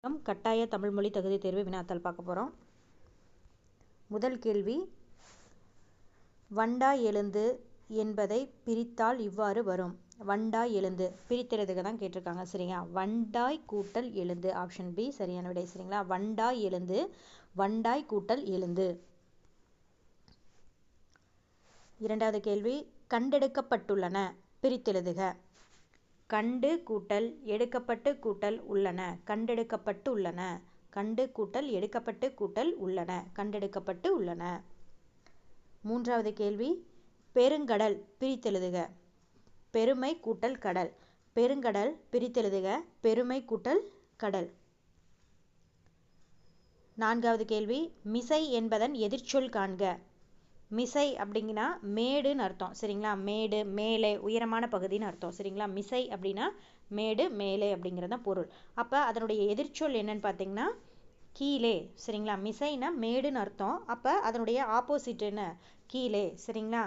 கட்டாய தமிழ் மொழி தகுதி தேர்வு வினாத்தாள் பார்க்க போகிறோம். முதல் கேள்வி, வண்டாய் எழுந்து என்பதை பிரித்தால் இவ்வாறு வரும். வண்டாய் எழுந்து பிரித்தெழுதுக தான் கேட்டிருக்காங்க. சரிங்களா? வண்டாய் கூட்டல் எழுந்து, ஆப்ஷன் பி சரியான விடை. சரிங்களா? வண்டாய் எழுந்து, வண்டாய் கூட்டல் எழுந்து. இரண்டாவது கேள்வி, கண்டெடுக்கப்பட்டுள்ளன பிரித்தெழுதுக. கண்டு கூட்டல் எடுக்கப்பட்டு கூட்டல் உள்ளன, கண்டெடுக்கப்பட்டு உள்ளன. கண்டு கூட்டல் எடுக்கப்பட்டு கூட்டல் உள்ளன, கண்டெடுக்கப்பட்டு உள்ளன. மூன்றாவது கேள்வி, பெருங்கடல் பிரித்தெழுதுக. பெருமை கூட்டல் கடல், பெருங்கடல் பிரித்தெழுதுக. பெருமை கூட்டல் கடல். நான்காவது கேள்வி, மிசை என்பதன் எதிர்ச்சொல் காண்க. மிசை அப்படிங்கன்னா மேடுன்னு அர்த்தம். சரிங்களா? மேடு, மேலே, உயரமான பகுதின்னு அர்த்தம். சரிங்களா? மிசை அப்படின்னா மேடு, மேலே அப்படிங்கிறது தான் பொருள். அப்போ அதனுடைய எதிர்ச்சொல் என்னன்னு பார்த்தீங்கன்னா கீழே. சரிங்களா? மிசைனா மேடுன்னு அர்த்தம். அப்போ அதனுடைய ஆப்போசிட் என்ன? கீழே. சரிங்களா?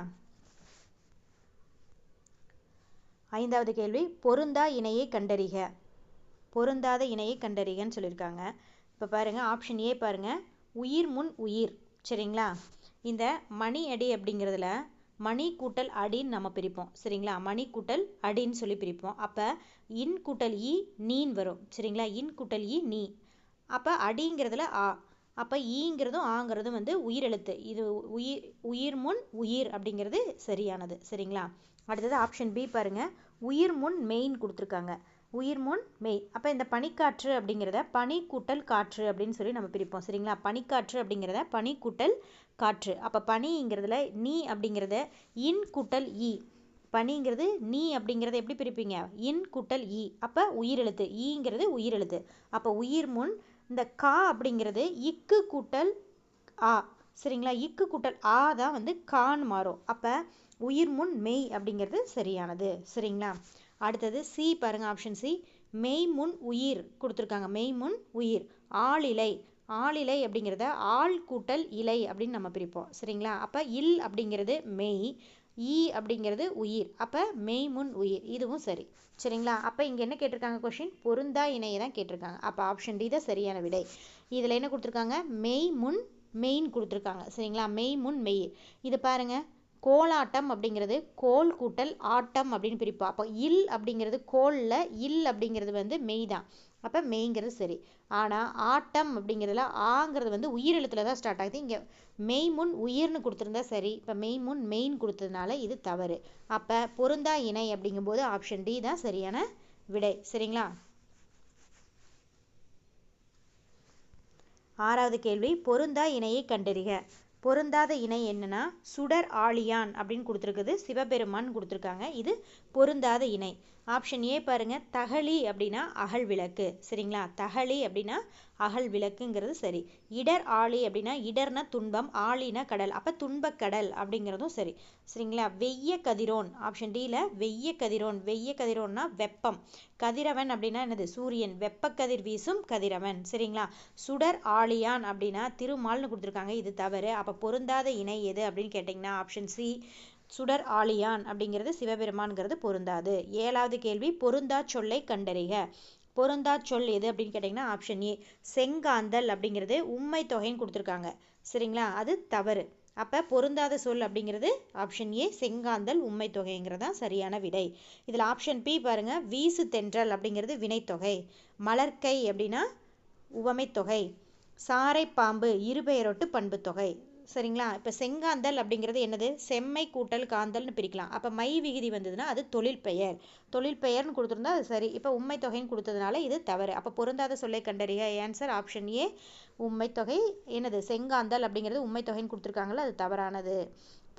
ஐந்தாவது கேள்வி, பொருந்தா இணையை கண்டறிக. பொருந்தாத இணையை கண்டறிகன்னு சொல்லியிருக்காங்க. இப்போ பாருங்க, ஆப்ஷன் ஏ பாருங்க, உயிர் முன் உயிர். சரிங்களா? இந்த மணி அடி அப்படிங்கிறதுல மணி கூட்டல் அடின்னு நம்ம பிரிப்போம். சரிங்களா? மணி கூட்டல் அடின்னு சொல்லி பிரிப்போம். அப்போ இன் கூட்டல் இ நீன் வரும். சரிங்களா? இன் கூட்டல் இ நீ. அப்போ அடிங்கிறதுல ஆ. அப்போ ஈங்கிறதும் ஆங்கிறதும் வந்து உயிரெழுத்து. இது உயிர் முன் உயிர் அப்படிங்கிறது சரியானது. சரிங்களா? அடுத்தது ஆப்ஷன் பி பாருங்க, உயிர் முன் மெயின் கொடுத்துருக்காங்க. உயிர் முன் மெய். அப்போ இந்த பனிக்காற்று அப்படிங்கிறத பனி கூட்டல் காற்று அப்படின்னு சொல்லி நம்ம பிரிப்போம். சரிங்களா? பனிக்காற்று அப்படிங்கிறத பனி கூட்டல் காற்று. அப்போ பனிங்கிறதுல நீ அப்படிங்கிறத இன் கூட்டல் இ. பனிங்கிறது நீ அப்படிங்கிறத எப்படி பிரிப்பீங்க? இன் கூட்டல் இ. அப்போ உயிரெழுத்து. ஈங்கிறது உயிரெழுத்து. அப்போ உயிர் முன் இந்த கா அப்படிங்கிறது இக்கு கூட்டல் ஆ. சரிங்களா? இக்கு கூட்டல் ஆ தான் வந்து கான்னு மாறும். அப்போ உயிர் முன் மெய் அப்படிங்கிறது சரியானது. சரிங்களா? அடுத்தது சி பாருங்க, ஆப்ஷன் சி, மெய் முன் உயிர் கொடுத்துருக்காங்க. மெய் முன் உயிர். ஆளிலை. ஆளிலை அப்படிங்கிறத ஆள் கூட்டல் இலை அப்படின்னு நம்ம பிரிப்போம். சரிங்களா? அப்போ இல் அப்படிங்கிறது மெய், ஈ அப்படிங்கிறது உயிர். அப்போ மெய் முன் உயிர். இதுவும் சரி. சரிங்களா? அப்போ இங்கே என்ன கேட்டிருக்காங்க? கொஷின் பொருந்தா இணையை தான் கேட்டிருக்காங்க. அப்போ ஆப்ஷன் டி தான் சரியான விடை. இதில் என்ன கொடுத்துருக்காங்க? மெய் முன் மெயின் கொடுத்துருக்காங்க. சரிங்களா? மெய் முன் மெய். இது பாருங்க, கோலாட்டம் அப்படிங்கிறது கோல் கூட்டல் ஆட்டம் அப்படின்னு பிரிப்போம். அப்போ இல் அப்படிங்கிறது கோலில், இல் அப்படிங்கிறது வந்து மெய் தான். அப்போ மெய்ங்கிறது சரி. ஆனால் ஆட்டம் அப்படிங்கிறதுல ஆங்கிறது வந்து உயிரெழுத்தில் தான் ஸ்டார்ட் ஆகுது. இங்கே மெய் முன் உயிர்னு கொடுத்துருந்தா சரி. இப்போ மெய் முன் மெயின் கொடுத்ததுனால இது தவறு. அப்போ பொருந்தா இணை அப்படிங்கும்போது ஆப்ஷன் டி தான் சரியான விடை. சரிங்களா? ஆறாவது கேள்வி, பொருந்தா இணையை கண்டறிக. பொருந்தாத இணை என்னன்னா சுடர் ஆழியான் அப்படின்னு கொடுத்துருக்குது. சிவபெருமான் கொடுத்துருக்காங்க. இது பொருந்தாத இணை. ஆப்ஷன் ஏ பாருங்க, தகளி அப்படின்னா அகல் விளக்கு. சரிங்களா? தகளி அப்படின்னா அகல் விளக்குங்கிறது சரி. இடர் ஆழி அப்படின்னா இடர்னா துன்பம், ஆழினா கடல். அப்போ துன்பக்கடல் அப்படிங்கிறதும் சரி. சரிங்களா? வெய்ய கதிரோன், ஆப்ஷன் டியில் வெய்ய கதிரோன். வெய்ய கதிரோன்னா வெப்பம். கதிரவன் அப்படின்னா என்னது? சூரியன். வெப்பக்கதிர் வீசும் கதிரவன். சரிங்களா? சுடர் ஆழியான் அப்படின்னா திருமால்னு கொடுத்துருக்காங்க. இது தவறு. அப்போ பொருந்தாத இணை எது அப்படின்னு கேட்டிங்கன்னா ஆப்ஷன் சி, சுடர் ஆழியான் அப்படிங்கிறது சிவபெருமான்கிறது பொருந்தாது. ஏழாவது கேள்வி, பொருந்தா சொல்லை கண்டறிக. பொருந்தா சொல் எது அப்படின்னு கேட்டிங்கன்னா ஆப்ஷன் ஏ, செங்காந்தல் அப்படிங்கிறது உம்மை தொகைன்னு கொடுத்துருக்காங்க. சரிங்களா? அது தவறு. அப்போ பொருந்தாத சொல் அப்படிங்கிறது ஆப்ஷன் ஏ, செங்காந்தல் உம்மை தொகைங்கிறது தான் சரியான விடை. இதில் ஆப்ஷன் பி பாருங்க, வீசு தென்றல் அப்படிங்கிறது வினைத்தொகை. மலர்க்கை அப்படின்னா உவமை தொகை. சாரை பாம்பு இருபெயரொட்டு பண்பு தொகை. சரிங்களா? இப்போ செங்காந்தல் அப்படிங்கிறது என்னது? செம்மை கூட்டல் காந்தல்னு பிரிக்கலாம். அப்போ மை விகுதி வந்ததுன்னா அது தொழில் பெயர். தொழில் பெயர்னு கொடுத்துருந்தா அது சரி. இப்போ உண்மை தொகைன்னு கொடுத்ததுனால இது தவறு. அப்போ பொருந்தாத சொல்லை கண்டறிக. ஆன்சர் ஆப்ஷன் ஏ, உண்மை தொகை. என்னது? செங்காந்தல் அப்படிங்கிறது உண்மை தொகைன்னு கொடுத்துருக்காங்களா, அது தவறானது.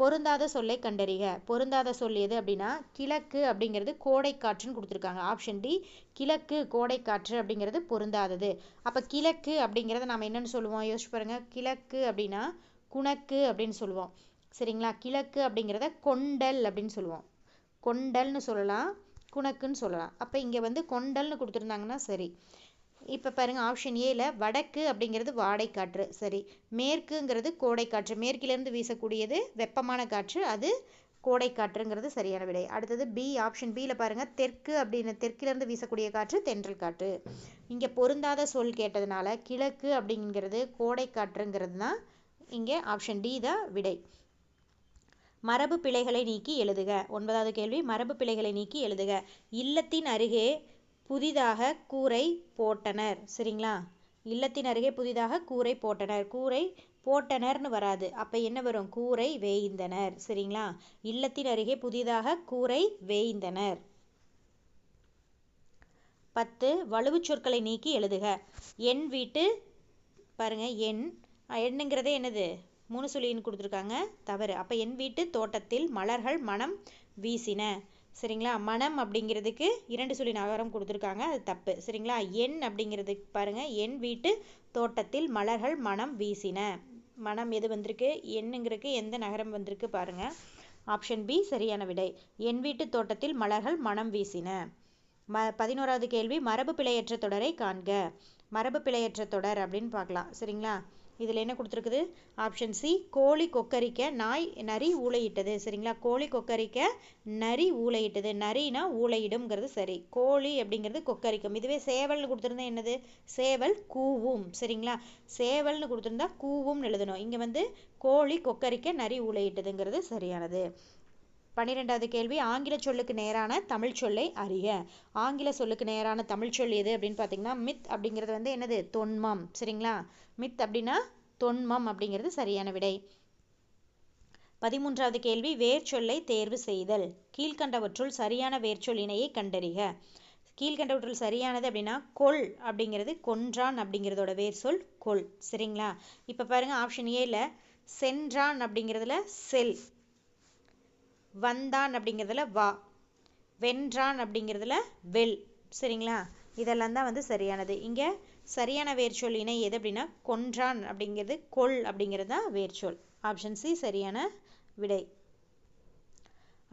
பொருந்தாத சொல்லை கண்டறிக. பொருந்தாத சொல் எது அப்படின்னா கிழக்கு அப்படிங்கிறது கோடைக்காற்றுன்னு கொடுத்துருக்காங்க. ஆப்ஷன் டி, கிழக்கு கோடைக்காற்று அப்படிங்கிறது பொருந்தாதது. அப்போ கிழக்கு அப்படிங்கிறத நம்ம என்னென்னு சொல்லுவோம்? யோசிச்சு பாருங்க. கிழக்கு அப்படின்னா குணக்கு அப்படின்னு சொல்லுவோம். சரிங்களா? கிழக்கு அப்படிங்கிறத கொண்டல் அப்படின்னு சொல்லுவோம். கொண்டல்னு சொல்லலாம், குணக்குன்னு சொல்லலாம். அப்போ இங்கே வந்து கொண்டல்னு கொடுத்துருந்தாங்கன்னா சரி. இப்போ பாருங்கள், ஆப்ஷன் ஏல வடக்கு அப்படிங்கிறது வாடைக்காற்று. சரி. மேற்குங்கிறது கோடைக்காற்று. மேற்கிலேருந்து வீசக்கூடியது வெப்பமான காற்று, அது கோடை காற்றுங்கிறது சரியான விடை. அடுத்தது பி, ஆப்ஷன் பியில் பாருங்கள், தெற்கு அப்படின்னு தெற்கிலேருந்து வீசக்கூடிய காற்று தென்றல் காற்று. இங்கே பொருந்தாத சொல் கேட்டதுனால கிழக்கு அப்படிங்கிறது கோடை காற்றுங்கிறது தான் இங்கே ஆப்ஷன் டி தான் விடை. மரபு பிழைகளை நீக்கி எழுதுக. 9வது கேள்வி, மரபு பிழைகளை நீக்கி எழுதுக. இல்லத்தின் அருகே புதிதாக கூரை போட்டனர். சரிங்களா, இல்லத்தின் அருகே புதிதாக கூரை போட்டனர். கூரை போட்டனர்னு வராது, அப்போ என்ன வரும்? கூரை வேய்ந்தனர். சரிங்களா, இல்லத்தின் அருகே புதிதாக கூரை வேய்ந்தனர். 10, வலுவு சொற்களை நீக்கி எழுதுக. என் வீட்டு பாருங்க, எண்ணுங்கிறதே என்னது? 3 சொல்லின்னு கொடுத்துருக்காங்க, தவறு. அப்போ என் வீட்டு தோட்டத்தில் மலர்கள் மனம் வீசின. சரிங்களா, மனம் அப்படிங்கிறதுக்கு 2 சொல்லி நகரம் கொடுத்துருக்காங்க, அது தப்பு. சரிங்களா, என் அப்படிங்கிறதுக்கு பாருங்கள், என் வீட்டு தோட்டத்தில் மலர்கள் மனம் வீசின. மனம் எது வந்திருக்கு? எண்ணுங்கிறதுக்கு எந்த நகரம் வந்திருக்கு பாருங்கள். ஆப்ஷன் பி சரியான விடை. என் வீட்டு தோட்டத்தில் மலர்கள் மனம் வீசின. 11வது கேள்வி, மரபு பிழையற்ற தொடரை காண்க. மரபு பிழையற்ற தொடர் அப்படின்னு பார்க்கலாம். சரிங்களா, இதில் என்ன கொடுத்துருக்குது? ஆப்ஷன் சி, கோழி கொக்கரிக்க நரி ஊளையிட்டது. சரிங்களா, கோழி கொக்கரிக்க நரி ஊளையிட்டது. நரினா ஊளையிடும்ங்கிறது சரி. கோழி அப்படிங்கிறது கொக்கரிக்கும். இதுவே சேவல்னு கொடுத்துருந்தா என்னது? சேவல் கூவும். சரிங்களா, சேவல்னு கொடுத்துருந்தா கூவும்னு எழுதணும். இங்கே வந்து கோழி கொக்கரிக்க நரி ஊளையிட்டதுங்கிறது சரியானது. 12வது கேள்வி, ஆங்கில சொல்லுக்கு நேரான தமிழ் சொல்லை அறிக. ஆங்கில சொல்லுக்கு நேரான தமிழ் சொல் எது அப்படின்னு பார்த்தீங்கன்னா, மித் அப்படிங்கிறது வந்து என்னது? தொன்மம். சரிங்களா, மித் அப்படின்னா தொன்மம் அப்படிங்கிறது சரியான விடை. 13வது கேள்வி, வேர்ச்சொல்லை தேர்வு செய்தல். கீழ்கண்டவற்றுள் சரியான வேர்ச்சொல் இணையை கண்டறிக. கீழ்கண்டவற்றுள் சரியானது அப்படின்னா கொல் அப்படிங்கிறது கொன்றான் அப்படிங்கிறதோட வேர் சொல் கொல். சரிங்களா, இப்போ பாருங்க, ஆப்ஷன் ஏல சென்றான் அப்படிங்கிறதுல செல், வந்தான் அப்படிங்கிறதுல வா, வென்றான் அப்படிங்கிறதுல வெல். சரிங்களா, இதெல்லாம் தான் வந்து சரியானது. இங்கே சரியான வேர்ச்சொல் இணை எது அப்படின்னா கொன்றான் அப்படிங்கிறது கொல் அப்படிங்கிறது தான் வேர்ச்சொல். ஆப்ஷன் சி சரியான விடை.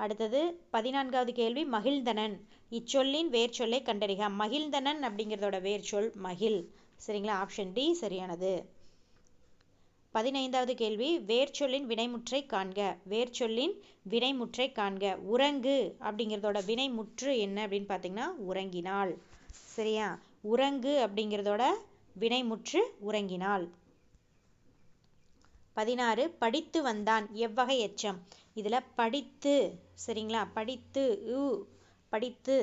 அடுத்தது 14வது கேள்வி, மகிழ்ந்தனன். இச்சொல்லின் வேர்ச்சொல்லை கண்டறிக. மகிழ்ந்தனன் அப்படிங்கிறதோட வேர்ச்சொல் மகிழ். சரிங்களா, ஆப்ஷன் டி சரியானது. 15வது கேள்வி, வேர்ச்சொல்லின் வினைமுற்றை காண்க. வேர்ச்சொல்லின் வினைமுற்றை காண்க. உறங்கு அப்படிங்கிறதோட வினைமுற்று என்ன அப்படின்னு பார்த்தீங்கன்னா உறங்கினாள். சரியா, உறங்கு அப்படிங்கிறதோட வினைமுற்று உறங்கினாள். 16, படித்து வந்தான். எவ்வகை எச்சம்? இதில் படித்து, சரிங்களா, படித்து படித்து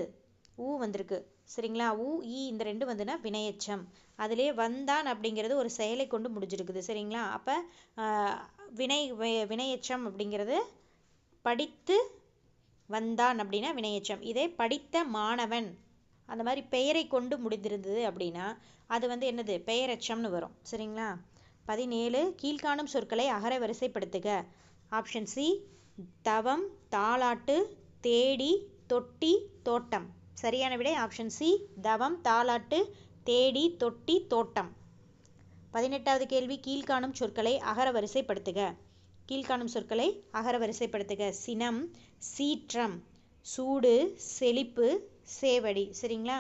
வந்திருக்கு. சரிங்களா, ஈ இந்த 2 வந்துன்னா வினையச்சம். அதிலே வந்தான் அப்படிங்கிறது ஒரு செயலை கொண்டு முடிஞ்சிருக்குது. சரிங்களா, அப்போ வினையச்சம் அப்படிங்கிறது படித்து வந்தான் அப்படின்னா வினையச்சம். இதே படித்த மாணவன் அந்த மாதிரி பெயரை கொண்டு முடிந்திருந்தது அப்படின்னா அது வந்து என்னது? பெயரெச்சம்னு வரும். சரிங்களா. 17, கீழ்காணும் சொற்களை அகர வரிசைப்படுத்துக. ஆப்ஷன் சி, தவம், தாலாட்டு, தேடி, தொட்டி, தோட்டம். சரியான விடை ஆப்ஷன் சி, தவம், தாலாட்டு, தேடி, தொட்டி, தோட்டம். 18வது கேள்வி, கீழ்காணும் சொற்களை அகர வரிசைப்படுத்துக. கீழ்காணும் சொற்களை அகர வரிசைப்படுத்துக. சினம், சீற்றம், சூடு, செழிப்பு, சேவடி. சரிங்களா,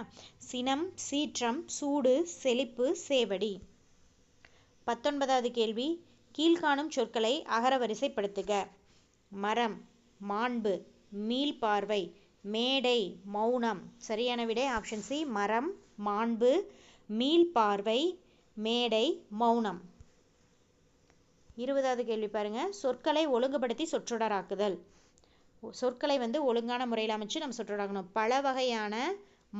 சினம், சீற்றம், சூடு, செழிப்பு, சேவடி. 19வது கேள்வி, கீழ்காணும் சொற்களை அகர வரிசைப்படுத்துக. மரம், மாண்பு, மீள்பார்வை, மேடை, மௌனம். சரியான விடை ஆப்ஷன் சி, மரம், மாண்பு, மீள்பார்வை, மேடை, மௌனம். 20வது கேள்வி பாருங்க, சொற்களை ஒழுங்குபடுத்தி சொற்றொடராக்குதல். சொற்களை வந்து ஒழுங்கான முறையில் அமைச்சு நம்ம சொற்றொடராக்கணும். பல வகையான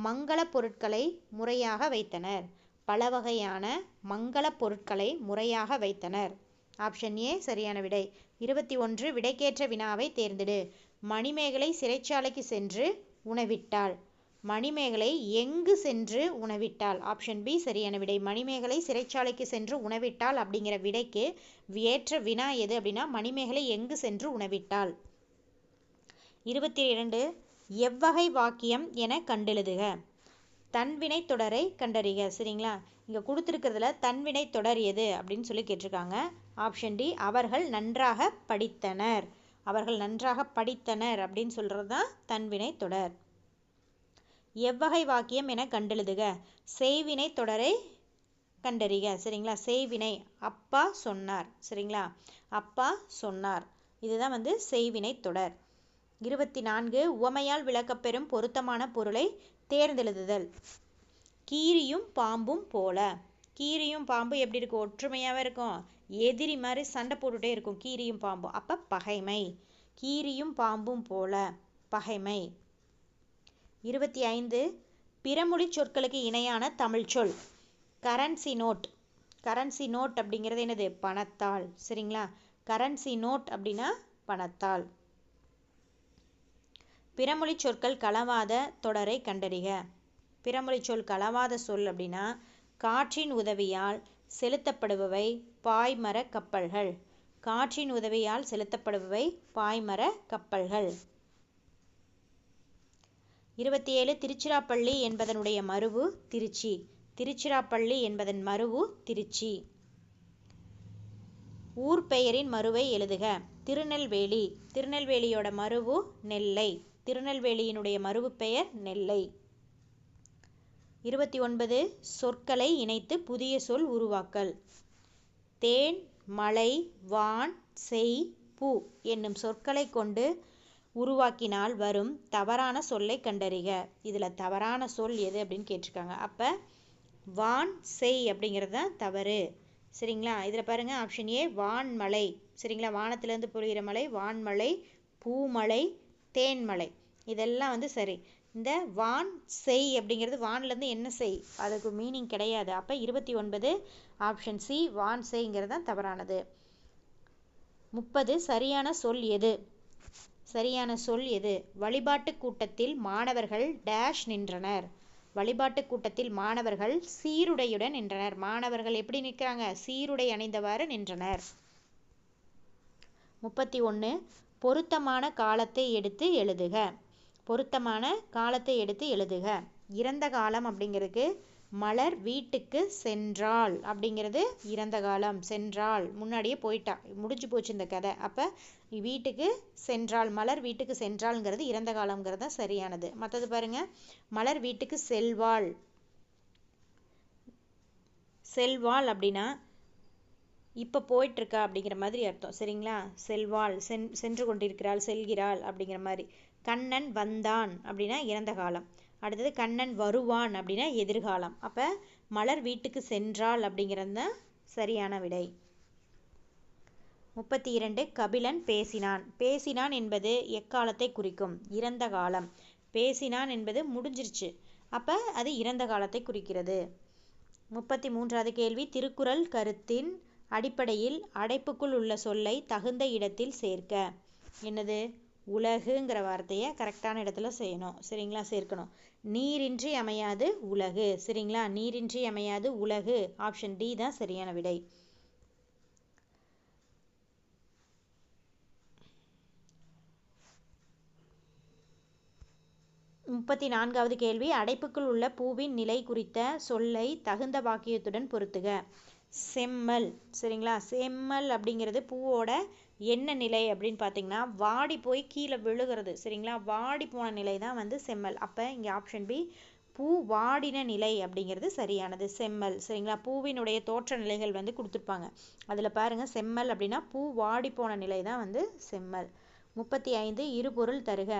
மங்கள பொருட்களை முறையாக வைத்தனர். பல வகையான மங்கள பொருட்களை முறையாக வைத்தனர். ஆப்ஷன் ஏ சரியான விடை. 21, விடைக்கேற்ற வினாவை தேர்ந்தெடு. மணிமேகலை சிறைச்சாலைக்கு சென்று உணவிட்டாள். மணிமேகலை எங்கு சென்று உணவிட்டாள்? ஆப்ஷன் பி சரியான விடை. மணிமேகலை சிறைச்சாலைக்கு சென்று உணவிட்டாள் அப்படிங்கிற விடைக்கு ஏற்ற வினா எது அப்படின்னா மணிமேகலை எங்கு சென்று உணவிட்டாள். 22, எவ்வகை வாக்கியம் என கண்டெழுதுக. தன்வினை தொடரை கண்டறிக. சரிங்களா, இங்கே கொடுத்துருக்கிறதுல தன்வினை தொடர் எது அப்படின்னு சொல்லி கேட்டிருக்காங்க. ஆப்ஷன் டி, அவர்கள் நன்றாக படித்தனர். அவர்கள் நன்றாக படித்தனர் அப்படின்னு சொல்கிறது தான் தன்வினை தொடர். எவ்வகை வாக்கியம் என கண்டெழுதுக. செய்வினை தொடரை கண்டறிக. சரிங்களா, செய்வினை அப்பா சொன்னார். சரிங்களா, அப்பா சொன்னார், இதுதான் வந்து செய்வினை தொடர். 24 உவமையால் விளக்கப்பெறும் பொருத்தமான பொருளை தேர்ந்தெழுதுதல். கீரியும் பாம்பும் போல. கீரியும் பாம்பு எப்படி இருக்கும்? ஒற்றுமையாகவே இருக்கும். எதிரி மாதிரி சண்டை போட்டுகிட்டே இருக்கும் கீரியும் பாம்பும். அப்போ பகைமை. கீரியும் பாம்பும் போல பகைமை. 25 பிறமொழி சொற்களுக்கு இணையான தமிழ் சொல். Currency note. கரன்சி நோட் அப்படிங்கிறது என்னது? பணத்தாள். சரிங்களா? கரன்சி நோட் அப்படின்னா பணத்தாள். பிறமொழி சொற்கள் களவாத தொடரை கண்டறிக. பிறமொழி சொல் களவாத சொல் அப்படின்னா காற்றின் உதவியால் செலுத்தப்படுபவை பாய்மர கப்பல்கள். காற்றின் உதவியால் செலுத்தப்படுபவை பாய்மர கப்பல்கள். 27 திருச்சிராப்பள்ளி என்பதனுடைய மருவு திருச்சி. திருச்சிராப்பள்ளி என்பதன் மருவு திருச்சி. ஊர் பெயரின் மருவை எழுதுக. திருநெல்வேலி. திருநெல்வேலியோட மருவு நெல்லை. திருநெல்வேலியினுடைய மருவு பெயர் நெல்லை. 29 சொற்களை இணைத்து புதிய சொல் உருவாக்கல். தேன், மலை, வான், செய், பூ என்னும் சொற்களை கொண்டு உருவாக்கினால் வரும் தவறான சொல்லை கண்டறிக. இதில் தவறான சொல் எது அப்படின்னு கேட்டிருக்காங்க. அப்போ வான், செய் அப்படிங்கிறது தான் தவறு. சரிங்களா? இதில் பாருங்கள், ஆப்ஷன் ஏ வான்மலை. சரிங்களா? வானத்திலேருந்து பொழிகிற மலை வான்மலை. பூமலை, தேன்மலை இதெல்லாம் வந்து சரி. இந்த வான் செய் அப்படிங்கிறது வான்லேருந்து என்ன செய், அதுக்கு மீனிங் கிடையாது. அப்போ 29 ஆப்ஷன் சி வான் செய்ங்கிறது தான் தவறானது. 30 சரியான சொல் எது? சரியான சொல் எது? வழிபாட்டு கூட்டத்தில் மாணவர்கள் டேஷ் நின்றனர். வழிபாட்டு கூட்டத்தில் மாணவர்கள் சீருடையுடன் நின்றனர். மாணவர்கள் எப்படி நிற்கிறாங்க? சீருடை அணிந்தவாறு நின்றனர். 31 பொருத்தமான காலத்தை எடுத்து எழுதுக. பொருத்தமான காலத்தை எடுத்து எழுதுக. இறந்த காலம் அப்படிங்கிறதுக்கு மலர் வீட்டுக்கு சென்றாள் அப்படிங்கிறது இறந்த காலம். சென்றாள் முன்னாடியே போயிட்டா, முடிஞ்சு போச்சு இந்த கதை. அப்போ வீட்டுக்கு சென்றாள், மலர் வீட்டுக்கு சென்றாள்ங்கிறது இறந்த காலம்ங்கிறது தான் சரியானது. மற்றது பாருங்க, மலர் வீட்டுக்கு செல்வாள். செல்வாள் அப்படின்னா இப்போ போயிட்டுருக்கா அப்படிங்கிற மாதிரி அர்த்தம். சரிங்களா? செல்வாள் சென்று கொண்டிருக்கிறாள், செல்கிறாள் அப்படிங்கிற மாதிரி. கண்ணன் வந்தான் அப்படின்னா இறந்த காலம். அடுத்தது கண்ணன் வருவான் அப்படின்னா எதிர்காலம். அப்போ மலர் வீட்டுக்கு சென்றாள் அப்படிங்கிறது தான் சரியான விடை. 32 கபிலன் பேசினான். பேசினான் என்பது எக்காலத்தை குறிக்கும்? இறந்த காலம். பேசினான் என்பது முடிஞ்சிருச்சு, அப்போ அது இறந்த காலத்தை குறிக்கிறது. 33வது கேள்வி திருக்குறள் கருத்தின் அடிப்படையில் அடைப்புக்குள் உள்ள சொல்லை தகுந்த இடத்தில் சேர்க்க. என்னது? உலகுங்கிற வார்த்தையை கரெக்டான இடத்துல செய்யணும். சரிங்களா? சேர்க்கணும். நீரின்றி அமையாது உலகு. சரிங்களா? நீரின்றி அமையாது உலகு. ஆப்ஷன் டி தான் சரியான விடை. 34வது கேள்வி அடைப்புக்குள் உள்ள பூவின் நிலை குறித்த சொல்லை தகுந்த வாக்கியத்துடன் பொருத்துக. செம்மல். சரிங்களா? செம்மல் அப்படிங்கிறது பூவோட என்ன நிலை அப்படின்னு பார்த்தீங்கன்னா வாடி போய் கீழே விழுகிறது. சரிங்களா? வாடி போன நிலை தான் வந்து செம்மல். அப்போ இங்கே ஆப்ஷன் பி பூ வாடின நிலை அப்படிங்கிறது சரியானது. செம்மல். சரிங்களா? பூவினுடைய தோற்ற நிலைகள் வந்து கொடுத்துருப்பாங்க. அதில் பாருங்கள், செம்மல் அப்படின்னா பூ வாடி போன நிலை தான் வந்து செம்மல். 35 இருபொருள் தருக.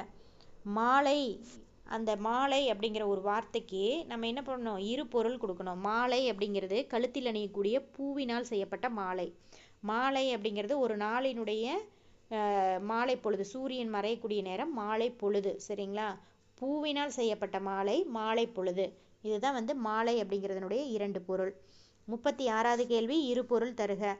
மாலை. அந்த மாலை அப்படிங்கிற ஒரு வார்த்தைக்கு நம்ம என்ன பண்ணணும்? இரு பொருள் கொடுக்கணும். மாலை அப்படிங்கிறது கழுத்தில் அணியக்கூடிய பூவினால் செய்யப்பட்ட மாலை. மாலை அப்படிங்கிறது ஒரு நாளினுடைய மாலை பொழுது, சூரியன் மறையக்கூடிய நேரம் மாலை பொழுது. சரிங்களா? பூவினால் செய்யப்பட்ட மாலை மாலை பொழுது. இதுதான் வந்து மாலை அப்படிங்கிறதுனுடைய இரண்டு பொருள். 36வது கேள்வி இரு பொருள் தருக.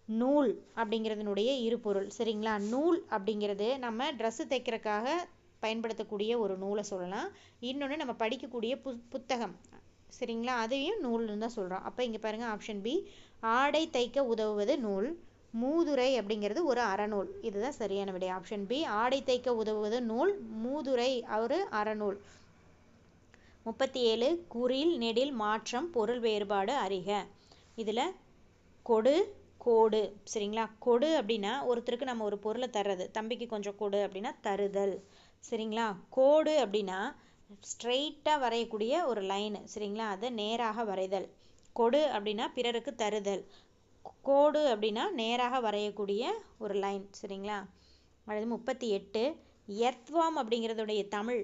நூல் அப்படிங்கிறதுனுடைய இரு பொருள். சரிங்களா? நூல் அப்படிங்கிறது நம்ம ட்ரெஸ்ஸு தைக்கிறதுக்காக பயன்படுத்தக்கூடிய ஒரு நூலை சொல்லலாம். இன்னொன்று நம்ம படிக்கக்கூடிய புத்தகம். சரிங்களா? அதையும் நூல்னு தான் சொல்கிறோம். அப்போ இங்கே பாருங்கள், ஆப்ஷன் பி ஆடை தைக்க உதவுவது நூல். மூதுரை அப்படிங்கிறது ஒரு அறநூல். இதுதான் சரியான விடை. ஆப்ஷன் பி ஆடை தைக்க உதவுவது நூல், மூதுரை ஒரு அறநூல். 37 குறில் நெடில் மாற்றம் பொருள் வேறுபாடு அறிக. இதில் கொடு கோடு. சரிங்களா? கொடு அப்படின்னா ஒருத்தருக்கு நம்ம ஒரு பொருளை தர்றது. தம்பிக்கு கொஞ்சம் கொடு அப்படின்னா தருதல். சரிங்களா? கோடு அப்படின்னா ஸ்ட்ரெயிட்டாக வரையக்கூடிய ஒரு லைனு. சரிங்களா? அதை நேராக வரைதல். கொடு அப்படின்னா பிறருக்கு தருதல். கோடு அப்படின்னா நேராக வரையக்கூடிய ஒரு லைன். சரிங்களா? அடுத்து 38 எர்த்வார்ம் அப்படிங்கிறதுடைய தமிழ்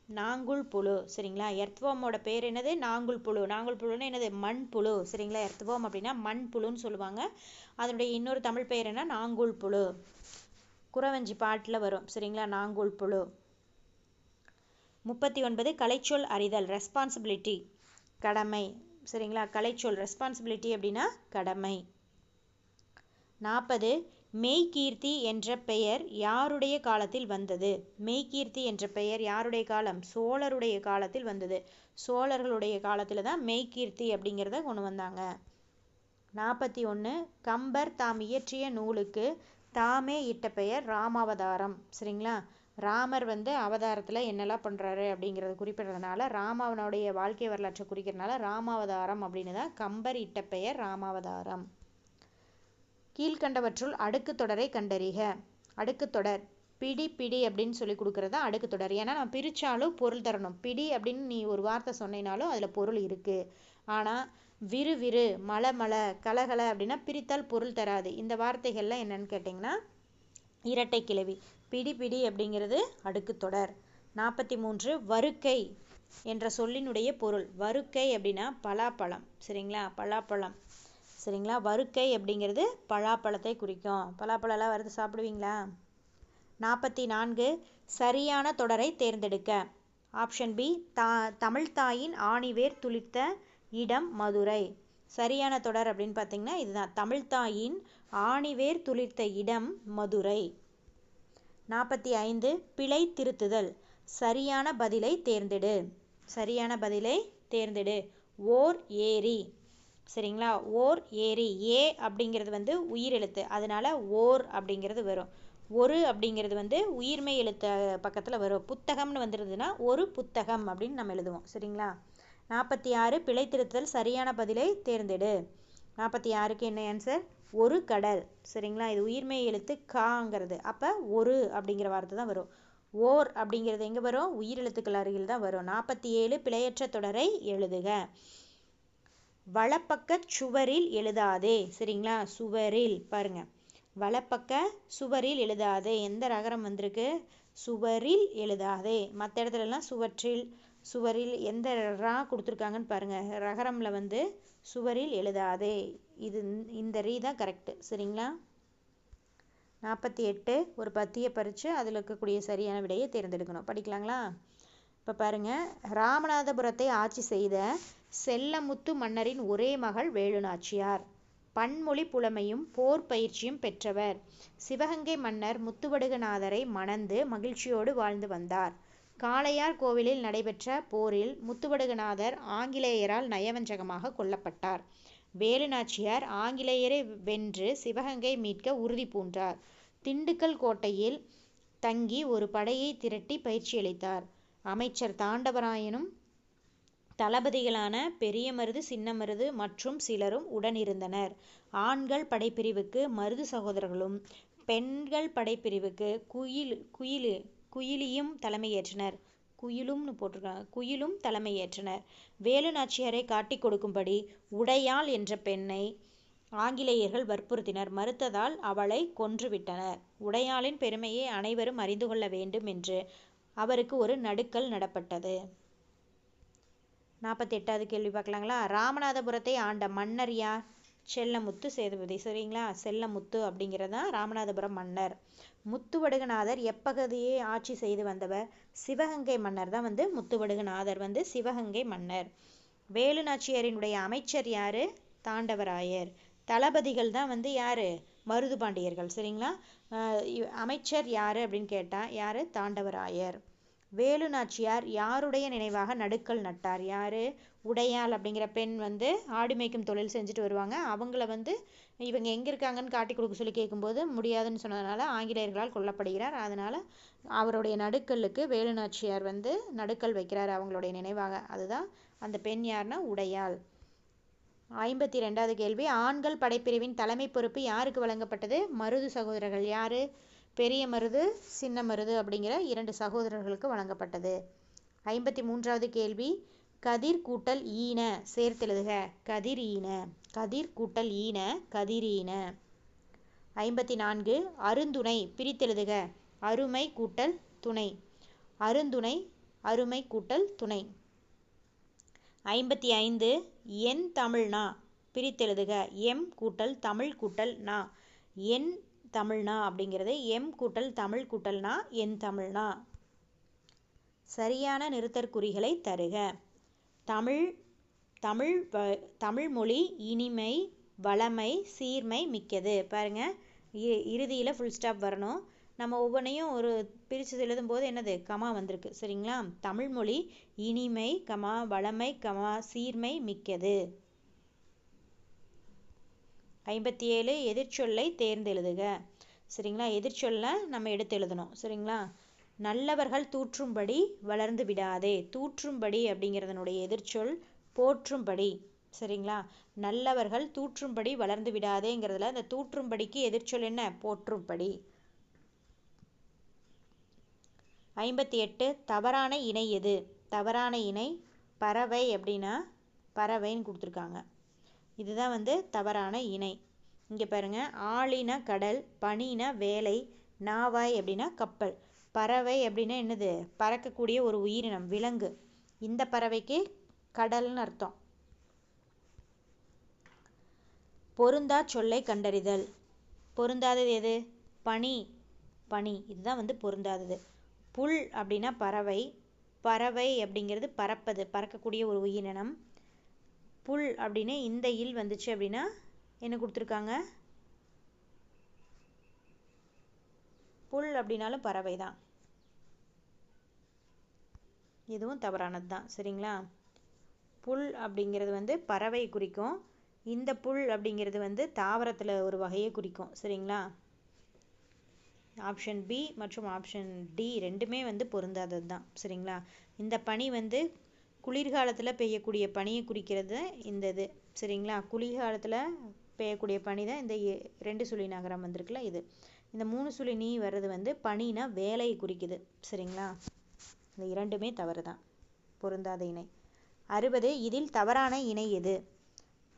நாங்குள் புழு. சரிங்களா, எர்த்வார்மோட பேர் என்னது? நாங்குள் புழு. நாங்குள் புழுன்னு என்னது? மண்புழு. சரிங்களா, எர்த்வார்ம் அப்படின்னா மண்புழுன்னு சொல்லுவாங்க. அதனுடைய இன்னொரு தமிழ் பெயர் என்ன? நாங்குள் புழு. குறவஞ்சி பாட்டில் வரும். சரிங்களா, நாங்குள் புழு. 39 கலைச்சொல் அறிதல், ரெஸ்பான்சிபிலிட்டி, கடமை. சரிங்களா, கலைச்சொல் ரெஸ்பான்சிபிலிட்டி அப்படின்னா கடமை. 40 மெய்கீர்த்தி என்ற பெயர் யாருடைய காலத்தில் வந்தது? மெய்கீர்த்தி என்ற பெயர் யாருடைய காலம்? சோழருடைய காலத்தில் வந்தது. சோழர்களுடைய காலத்தில் தான் மெய்கீர்த்தி அப்படிங்கிறத கொண்டு வந்தாங்க. 41 கம்பர் தாம் இயற்றிய நூலுக்கு தாமே இட்ட பெயர் ராமாவதாரம். சரிங்களா, ராமர் அவதாரத்தில் என்னெல்லாம் பண்ணுறாரு அப்படிங்கிறத குறிப்பிடுறதுனால, ராமாவனுடைய வாழ்க்கை வரலாற்றை குறிக்கிறதுனால ராமாவதாரம் அப்படின்னு தான் கம்பர் இட்ட பெயர் ராமாவதாரம். கீழ்கண்டவற்றுள் அடுக்கு தொடரை கண்டறிக. அடுக்கு தொடர் பிடி பிடி அப்படின்னு சொல்லி கொடுக்குறது தான் அடுக்கு தொடர். ஏன்னா நம்ம பிரித்தாலும் பொருள் தரணும். பிடி அப்படின்னு நீ ஒரு வார்த்தை சொன்னினாலும் அதில் பொருள் இருக்குது. ஆனால் விறு விறு, மலை மலை, கலகலை அப்படின்னா பிரித்தால் பொருள் தராது. இந்த வார்த்தைகள்லாம் என்னன்னு கேட்டிங்கன்னா இரட்டை கிளவி. பிடி பிடி அப்படிங்கிறது அடுக்கு தொடர். 43 வருக்கை என்ற சொல்லினுடைய பொருள். வருக்கை அப்படின்னா பலாப்பழம். சரிங்களா, பலாப்பழம். சரிங்களா, வருக்கை அப்படிங்கிறது பலாப்பழத்தை குறிக்கும். பலாப்பழம்லாம் வறுத்து சாப்பிடுவீங்களா? 44 சரியான தொடரை தேர்ந்தெடுக்க. ஆப்ஷன் பி தமிழ்த்தாயின் ஆணிவேர் துளிர்த்த இடம் மதுரை. சரியான தொடர் அப்படின்னு பார்த்தீங்கன்னா இதுதான், தமிழ்த்தாயின் ஆணிவேர் துளிர்த்த இடம் மதுரை. 45 பிழை திருத்துதல். சரியான பதிலை தேர்ந்தெடு. சரியான பதிலை தேர்ந்தெடு. ஓர் ஏரி. சரிங்களா, ஓர் ஏரி. ஏ அப்படிங்கிறது உயிரெழுத்து, அதனால ஓர் அப்படிங்கிறது வரும். ஒரு அப்படிங்கிறது உயிர்மெய் எழுத்து பக்கத்தில் வரும். புத்தகம்னு வந்துருதுன்னா ஒரு புத்தகம் அப்படின்னு நம்ம எழுதுவோம். சரிங்களா. 46 பிழை திருத்தல். சரியான பதிலை தேர்ந்தெடு. 46க்கு என்ன ஆன்சர்? ஒரு கடல். சரிங்களா, இது உயிர்மெய் எழுத்து காங்கிறது, அப்போ ஒரு அப்படிங்கிற வார்த்தை தான் வரும். ஓர் அப்படிங்கிறது எங்கே வரும்? உயிரெழுத்துக்கள் அருகில் தான் வரும். 47 பிழையற்ற தொடரை எழுதுக. வலப்பக்க சுவரில் எழுதாதே. சரிங்களா, சுவரில் பாருங்க, வலப்பக்க சுவரில் எழுதாதே. எந்த ரகரம் வந்திருக்கு? சுவரில் எழுதாதே. மற்ற இடத்துலலாம் சுவற்றில், சுவரில், எந்த ரா கொடுத்துருக்காங்கன்னு பாருங்க. ரகரம்ல சுவரில் எழுதாதே, இது இந்த ரீ தான் கரெக்டு. சரிங்களா. 48 ஒரு பத்தியை பறித்து அதில் இருக்கக்கூடிய சரியான விடையை தேர்ந்தெடுக்கணும். படிக்கலாங்களா? இப்போ பாருங்கள், ராமநாதபுரத்தை ஆட்சி செய்த செல்லமுத்து மன்னரின் ஒரே மகள் வேலுநாச்சியார். பன்மொழி புலமையும் போர் பயிற்சியும் பெற்றவர். சிவகங்கை மன்னர் முத்துவடுகநாதரை மணந்து மகிழ்ச்சியோடு வாழ்ந்து வந்தார். காளையார் கோவிலில் நடைபெற்ற போரில் முத்துவடுகநாதர் ஆங்கிலேயரால் நயவஞ்சகமாக கொல்லப்பட்டார். வேலுநாச்சியார் ஆங்கிலேயரை வென்று சிவகங்கை மீட்க உறுதி பூண்டார். திண்டுக்கல் கோட்டையில் தங்கி ஒரு படையை திரட்டி பயிற்சியளித்தார். அமைச்சர் தாண்டவராயனும் தளபதிகளான பெரிய மருது, சின்ன மருது மற்றும் சிலரும் உடனிருந்தனர். ஆண்கள் படைப்பிரிவுக்கு மருது சகோதரர்களும் பெண்கள் படைப்பிரிவுக்கு குயிலியும் தலைமையேற்றனர். குயிலும் தலைமையேற்றனர். வேலுநாச்சியாரை காட்டி கொடுக்கும்படி உடையாள் என்ற பெண்ணை ஆங்கிலேயர்கள் வற்புறுத்தினர். மறுத்ததால் அவளை கொன்றுவிட்டனர். உடையாளின் பெருமையை அனைவரும் அறிந்து கொள்ள வேண்டும் என்று அவருக்கு ஒரு நடுக்கல் நடப்பட்டது. 48வது கேள்வி பார்க்கலாங்களா? ராமநாதபுரத்தை ஆண்ட மன்னர் யார்? செல்லமுத்து சேதுபதி. சரிங்களா, செல்லமுத்து அப்படிங்கிறதான் ராமநாதபுரம் மன்னர். முத்துவடுகநாதர் எப்பகுதியை ஆட்சி செய்து வந்தவர்? சிவகங்கை மன்னர் தான் முத்துவடுகநாதர் சிவகங்கை மன்னர். வேலுநாச்சியாரினுடைய அமைச்சர் யாரு? தாண்டவராயர். தளபதிகள் தான் யாரு? மருது பாண்டியர்கள். சரிங்களா, அமைச்சர் யாரு அப்படின்னு கேட்டால் யாரு? தாண்டவராயர். வேலுநாச்சியார் யாருடைய நினைவாக நடுக்கல் நட்டார்? யாரு? உடையாள் அப்படிங்கிற பெண் ஆடு மேய்க்கும் தொழில் செஞ்சுட்டு வருவாங்க. அவங்கள இவங்க எங்கே இருக்காங்கன்னு காட்டி கொடுக்க சொல்லி கேட்கும்போது முடியாதுன்னு சொன்னதுனால ஆங்கிலேயர்களால் கொல்லப்படுகிறார். அதனால் அவருடைய நடுக்கல்லுக்கு வேலுநாச்சியார் நடுக்கல் வைக்கிறார் அவங்களுடைய நினைவாக. அதுதான் அந்த பெண் யாருன்னா உடையாள். 52வது கேள்வி, ஆண்கள் படைப்பிரிவின் தலைமை பொறுப்பு யாருக்கு வழங்கப்பட்டது? மருது சகோதரர்கள். யாரு? பெரிய மருது, சின்ன மருது அப்படிங்கிற 2 சகோதரர்களுக்கு வழங்கப்பட்டது. 53வது கேள்வி, கதிர் கூட்டல் ஈன சேர்த்தெழுதுக. கதிர் ஈன. கதிர் கூட்டல் ஈன கதிரீன. 54 அருந்துணை பிரித்தெழுதுக. அருமை கூட்டல் துணை. அருந்துணை அருமை கூட்டல் துணை. 55 என் தமிழ்னா பிரித்தெழுதுக. எம் கூட்டல் தமிழ் கூட்டல் நா. என் தமிழ்னா அப்படிங்கிறது எம் கூட்டல் தமிழ் கூட்டல் நா என் தமிழ்னா. சரியான நிறுத்தற்குறிகளை தருக. தமிழ் மொழி இனிமை வளமை சீர்மை மிக்கது. பாருங்க, இறுதியில் ஃபுல் ஸ்டாப் வரணும். நம்ம ஒவ்வொன்றையும் ஒரு பிரித்து எழுதும் போது என்னது கமா வந்திருக்கு. சரிங்களா? தமிழ்மொழி இனிமை கமா வளமை கமா சீர்மை மிக்கது. 57 எதிர்ச்சொல்லை தேர்ந்தெழுதுக. சரிங்களா? எதிர்ச்சொல்லை நம்ம எடுத்து எழுதணும். சரிங்களா? நல்லவர்கள் தூற்றும்படி வளர்ந்து விடாதே. தூற்றும்படி அப்படிங்கிறதனுடைய எதிர்ச்சொல் போற்றும்படி. சரிங்களா? நல்லவர்கள் தூற்றும்படி வளர்ந்து விடாதேங்கிறதுல இந்த தூற்றும்படிக்கு எதிர்ச்சொல் என்ன? போற்றும்படி. 58 தவறான இணை எது? தவறான இணை பறவை அப்படின்னா பறவைன்னு கொடுத்துருக்காங்க. இதுதான் தவறான இணை. இங்கே பாருங்க, ஆளின கடல், பனின வேலை, நாவாய் அப்படின்னா கப்பல். பறவை அப்படின்னா என்னது? பறக்கக்கூடிய ஒரு உயிரினம், விலங்கு. இந்த பறவைக்கு கடல்னு அர்த்தம். பொருந்தா சொல்லை கண்டறிதல். பொருந்தாதது எது? பனி. பனி இதுதான் பொருந்தாதது. புல் அப்படின்னா பறவை. பறவை அப்படிங்கிறது பறப்பது, பறக்கக்கூடிய ஒரு உயிரினம். புல் அப்படின்னு இந்த இல் வந்துச்சு அப்படின்னா என்ன கொடுத்துருக்காங்க? புல் அப்படின்னாலும் பறவை தான். இதுவும் தவறானது தான். சரிங்களா? புல் அப்படிங்கிறது பறவை குறிக்கும். இந்த புல் அப்படிங்கிறது தாவரத்தில் ஒரு வகையை குறிக்கும். சரிங்களா? ஆப்ஷன் பி மற்றும் ஆப்ஷன் டி ரெண்டுமே பொருந்தாதது தான். சரிங்களா? இந்த பனி குளிர்காலத்தில் பெய்யக்கூடிய பனியை குறிக்கிறது இந்த இது. சரிங்களா? குளிர்காலத்தில் பெய்யக்கூடிய பனி தான் இந்த 2 சுழி நகரம் வந்திருக்குல்ல இது. இந்த 3 சுழி நீ வர்றது பனினா வேலையை குறிக்குது. சரிங்களா? இந்த இரண்டுமே தவறு தான், பொருந்தாத இணை. 60 இதில் தவறான இணை எது?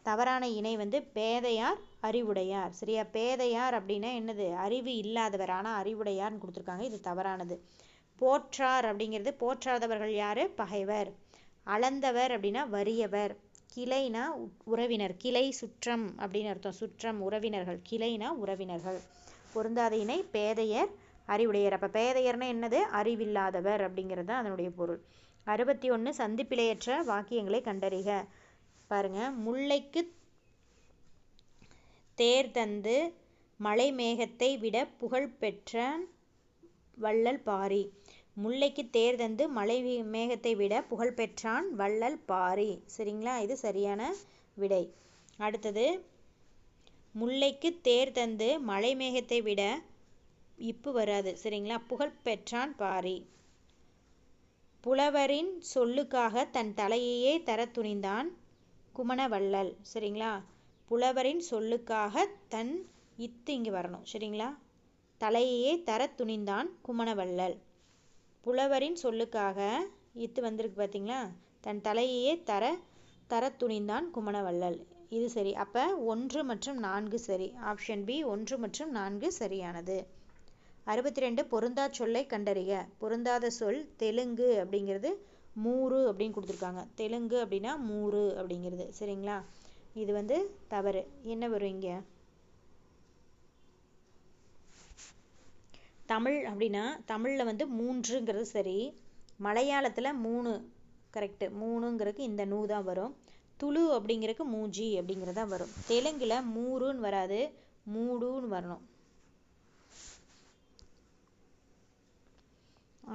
தவறான இணை பேதையார் அறிவுடையார். சரியா? பேதையார் அப்படின்னா என்னது? அறிவு இல்லாதவர், ஆனால் அறிவுடையார்னு கொடுத்துருக்காங்க. இது தவறானது. போற்றார் அப்படிங்கிறது போற்றாதவர்கள் யாரு? பகைவர். அளந்தவர் அப்படின்னா வறியவர். கிளைனா உறவினர். கிளை சுற்றம் அப்படின்னு அர்த்தம். சுற்றம் உறவினர்கள். கிளைனா உறவினர்கள். பொருந்தாத இணை பேதையர் அறிவுடையர். அப்போ பேதையர்னா என்னது? அறிவில்லாதவர் அப்படிங்கிறது தான் அதனுடைய பொருள். 61 சந்திப்பிழையற்ற வாக்கியங்களை கண்டறிக. பாருங்க, முல்லைக்கு தேர் தந்து மலை மேகத்தை விட புகழ் பெற்றான் வள்ளல் பாரி. முல்லைக்கு தேர் தந்து மலை மேகத்தை விட புகழ் பெற்றான் வள்ளல் பாரி. சரிங்களா? இது சரியான விடை. அடுத்தது, முல்லைக்கு தேர் தந்து மலை மேகத்தை விட இப்பு வராது. சரிங்களா? புகழ் பெற்றான் பாரி. புலவரின் சொல்லுக்காக தன் தலையையே தர துணிந்தான் குமணவள்ளல். சரிங்களா? புலவரின் சொல்லுக்காக தன் இத்து இங்கே வரணும். சரிங்களா? தலையையே தர துணிந்தான் குமணவள்ளல். புலவரின் சொல்லுக்காக இத்து வந்திருக்கு பார்த்தீங்களா? தன் தலையையே தர துணிந்தான் குமணவள்ளல். இது சரி. அப்போ 1 மற்றும் 4 சரி. ஆப்ஷன் பி 1 மற்றும் 4 சரியானது. 62 பொருந்தா சொல்லை கண்டறிக. பொருந்தாத சொல் தெலுங்கு அப்படிங்கிறது மூறு அப்படின்னு கொடுத்துருக்காங்க. தெலுங்கு அப்படின்னா மூறு அப்படிங்கிறது. சரிங்களா? இது தவறு. என்ன வரும் இங்கே? தமிழ் அப்படின்னா தமிழில் மூன்றுங்கிறது சரி. மலையாளத்தில் 3 கரெக்டு. 3ங்கிறதுக்கு இந்த நூ தான் வரும். துளு அப்படிங்கிறதுக்கு மூஜி அப்படிங்கிறது தான் வரும். தெலுங்கில் மூருன்னு வராது, மூடுன்னு வரணும்.